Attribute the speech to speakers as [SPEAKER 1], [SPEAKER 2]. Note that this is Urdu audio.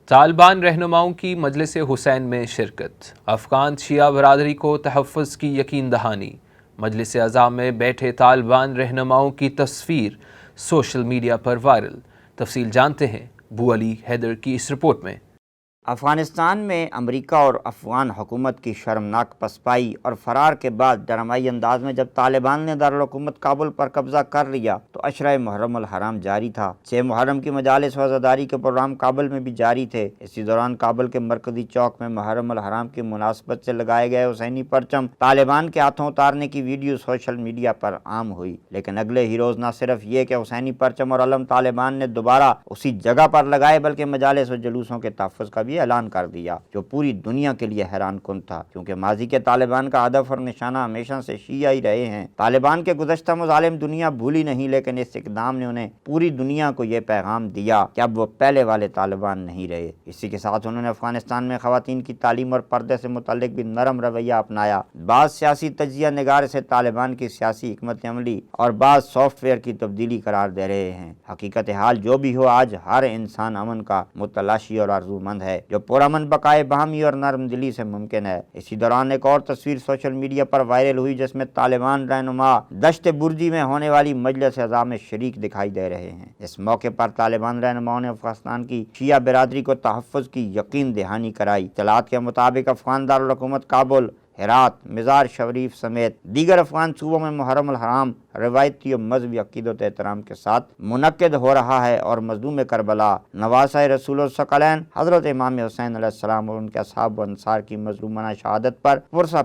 [SPEAKER 1] طالبان رہنماؤں کی مجلس حسین میں شرکت، افغان شیعہ برادری کو تحفظ کی یقین دہانی۔ مجلس اعظم میں بیٹھے طالبان رہنماؤں کی تصویر سوشل میڈیا پر وائرل۔ تفصیل جانتے ہیں بو علی حیدر کی اس رپورٹ میں۔
[SPEAKER 2] افغانستان میں امریکہ اور افغان حکومت کی شرمناک پسپائی اور فرار کے بعد ڈرامائی انداز میں جب طالبان نے دارالحکومت کابل پر قبضہ کر لیا تو عشرہ محرم الحرام جاری تھا۔ 6 محرم کی مجالس و عزاداری کے پروگرام کابل میں بھی جاری تھے۔ اسی دوران کابل کے مرکزی چوک میں محرم الحرام کی مناسبت سے لگائے گئے حسینی پرچم طالبان کے ہاتھوں اتارنے کی ویڈیو سوشل میڈیا پر عام ہوئی، لیکن اگلے ہی روز نہ صرف یہ کہ حسینی پرچم اور علم طالبان نے دوبارہ اسی جگہ پر لگائے بلکہ مجالس و جلوسوں کے تحفظ کا بھی اعلان کر دیا، جو پوری دنیا کے لیے حیران کن تھا، کیونکہ ماضی کے طالبان کا ہدف اور نشانہ ہمیشہ سے شیعہ ہی رہے ہیں۔ طالبان کے گزشتہ مظالم دنیا بھولی نہیں، لیکن اس اقدام نے انہیں پوری دنیا کو یہ پیغام دیا کہ اب وہ پہلے والے طالبان نہیں رہے۔ اسی کے ساتھ انہوں نے افغانستان میں خواتین کی تعلیم اور پردے سے متعلق بھی نرم رویہ اپنایا۔ بعض سیاسی تجزیہ نگار اسے طالبان کی سیاسی حکمت عملی اور بعض سافٹ ویئر کی تبدیلی قرار دے رہے ہیں۔ حقیقت حال جو بھی ہو، آج ہر انسان امن کا متلاشی اور آرزومند ہے، جو پرامن بقائے باہمی اور نرم دلی سے ممکن ہے۔ اسی دوران ایک اور تصویر سوشل میڈیا پر وائرل ہوئی جس میں طالبان رہنما دشت برجی میں ہونے والی مجلس اعظم میں شریک دکھائی دے رہے ہیں۔ اس موقع پر طالبان رہنماؤں نے افغانستان کی شیعہ برادری کو تحفظ کی یقین دہانی کرائی۔ اطلاعات کے مطابق افغان دارالحکومت کابل، ہرات، مزار شریف سمیت دیگر افغان صوبوں میں محرم الحرام روایتی و مذہبی عقیدت و احترام کے ساتھ منعقد ہو رہا ہے اور مظلوم کربلا نواسۂ رسول الثقلین حضرت امام حسین علیہ السلام اور ان کے اصحاب و انصار کی مظلومانہ شہادت پر پرسہ